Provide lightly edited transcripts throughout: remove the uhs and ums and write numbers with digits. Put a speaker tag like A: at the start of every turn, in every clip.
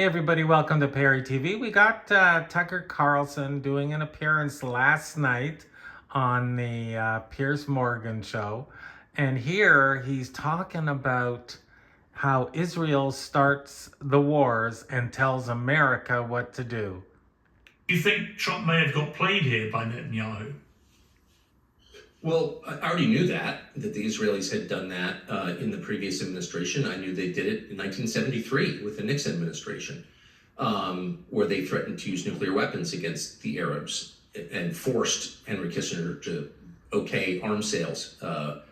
A: Hey everybody, welcome to Perry TV. We got Tucker Carlson doing an appearance last night on the Piers Morgan show. And here he's talking about how Israel starts the wars and tells America what to do.
B: Do you think Trump may have got played here by Netanyahu?
C: Well, I already knew that the Israelis had done that in the previous administration. I knew they did it in 1973 with the Nixon administration, where they threatened to use nuclear weapons against the Arabs and forced Henry Kissinger to okay arms sales to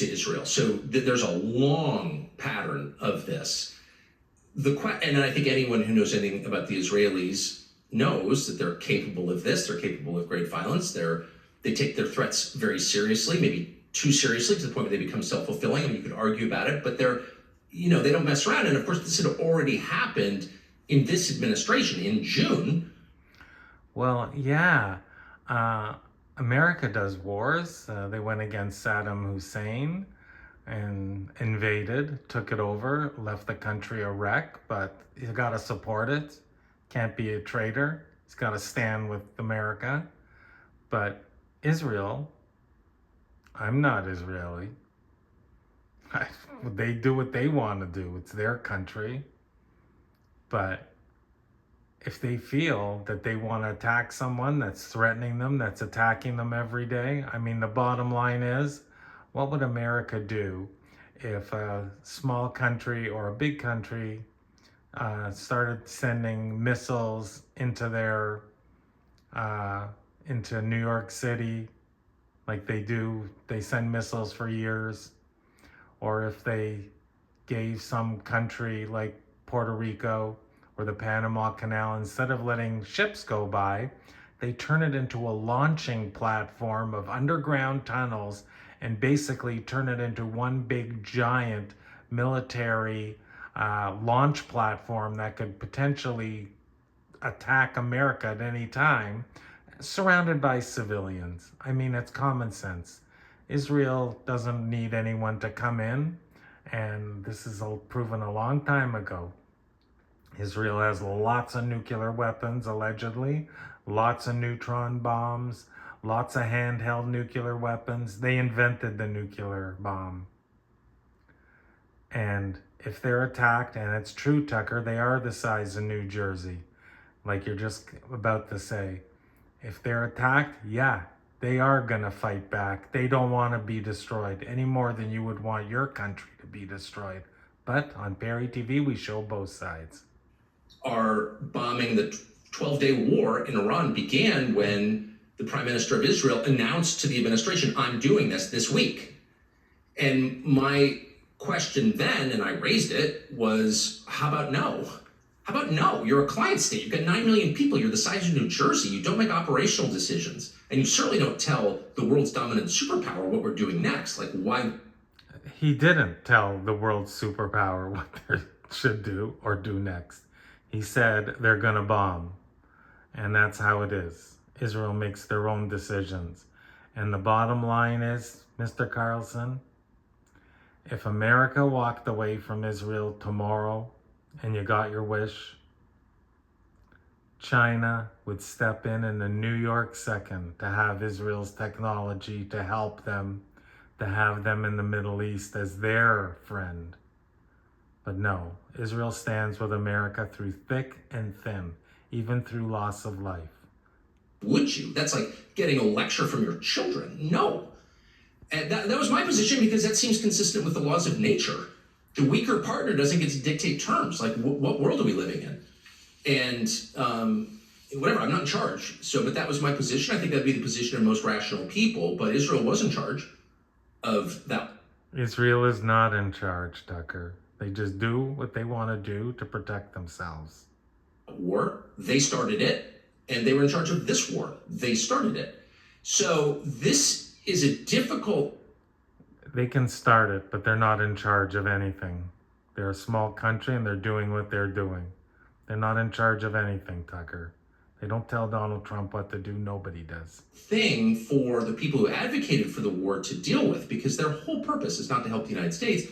C: Israel. So there's a long pattern of this. And I think anyone who knows anything about the Israelis knows that they're capable of this. They're capable of great violence. They take their threats very seriously, maybe too seriously, to the point where they become self-fulfilling. I mean, you could argue about it, but they don't mess around. And of course, this had already happened in this administration in June.
A: Well, yeah, America does wars. They went against Saddam Hussein and invaded, took it over, left the country a wreck, but you got to support it. Can't be a traitor. He's got to stand with America. But Israel, I'm not Israeli. They do what they want to do. It's their country. But if they feel that they want to attack someone that's threatening them, that's attacking them every day, I mean, the bottom line is, what would America do if a small country or a big country started sending missiles into into New York City, like they do? They send missiles for years. Or if they gave some country like Puerto Rico or the Panama Canal, instead of letting ships go by, they turn it into a launching platform of underground tunnels and basically turn it into one big giant military launch platform that could potentially attack America at any time, surrounded by civilians. I mean, it's common sense. Israel doesn't need anyone to come in, and this is proven a long time ago. Israel has lots of nuclear weapons, allegedly, lots of neutron bombs, lots of handheld nuclear weapons. They invented the nuclear bomb. And if they're attacked, and it's true, Tucker, they are the size of New Jersey, like you're just about to say. If they're attacked, yeah, they are gonna fight back. They don't want to be destroyed any more than you would want your country to be destroyed. But on Perry TV, we show both sides.
C: Our bombing, the 12-day war in Iran, began when the Prime Minister of Israel announced to the administration, I'm doing this week. And my question then, and I raised it, was, how about no? How about no? You're a client state. You've got 9 million people. You're the size of New Jersey. You don't make operational decisions. And you certainly don't tell the world's dominant superpower what we're doing next. Like, why?
A: He didn't tell the world's superpower what they should do or do next. He said they're going to bomb. And that's how it is. Israel makes their own decisions. And the bottom line is, Mr. Carlson, if America walked away from Israel tomorrow and you got your wish, China would step in a New York second to have Israel's technology to help them, to have them in the Middle East as their friend. But no, Israel stands with America through thick and thin, even through loss of life.
C: Would you? That's like getting a lecture from your children. No. And that was my position, because that seems consistent with the laws of nature. The weaker partner doesn't get to dictate terms. Like, what world are we living in? And whatever, I'm not in charge. But that was my position. I think that'd be the position of most rational people. But Israel was in charge of that.
A: Israel is not in charge, Tucker. They just do what they want to do to protect themselves.
C: War, they started it, and they were in charge of this war. They started it. So this is a difficult...
A: They can start it, but they're not in charge of anything. They're a small country, and they're doing what they're doing. They're not in charge of anything, Tucker. They don't tell Donald Trump what to do. Nobody does.
C: Thing for the people who advocated for the war to deal with, because their whole purpose is not to help the United States.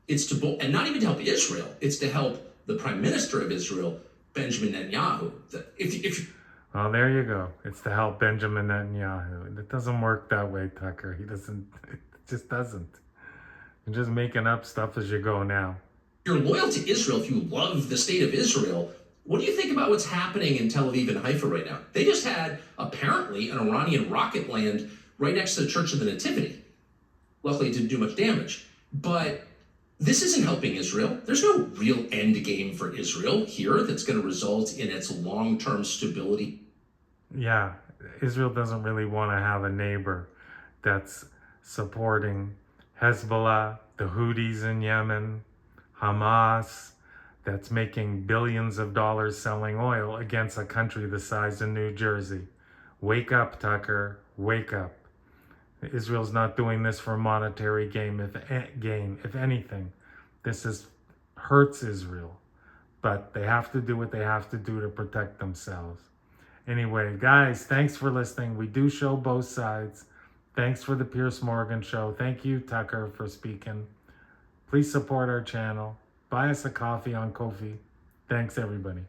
C: It's to, and not even to help Israel, it's to help the Prime Minister of Israel, Benjamin Netanyahu. If
A: Well, there you go. It's to help Benjamin Netanyahu. And it doesn't work that way, Tucker. He doesn't, it just doesn't. You're just making up stuff as you go now.
C: you're loyal to Israel, if you love the state of Israel, what do you think about what's happening in Tel Aviv and Haifa right now? They just had, apparently, an Iranian rocket land right next to the Church of the Nativity. Luckily, it didn't do much damage. But this isn't helping Israel. There's no real end game for Israel here that's going to result in its long-term stability.
A: Yeah, Israel doesn't really want to have a neighbor that's supporting Hezbollah, the Houthis in Yemen, Hamas, that's making billions of dollars selling oil against a country the size of New Jersey. Wake up, Tucker. Wake up. Israel's not doing this for monetary gain. If anything, this hurts Israel. But they have to do what they have to do to protect themselves. Anyway, guys, thanks for listening. We do show both sides. Thanks for the Pierce Morgan Show. Thank you, Tucker, for speaking. Please support our channel. Buy us a coffee on Ko-fi. Thanks, everybody.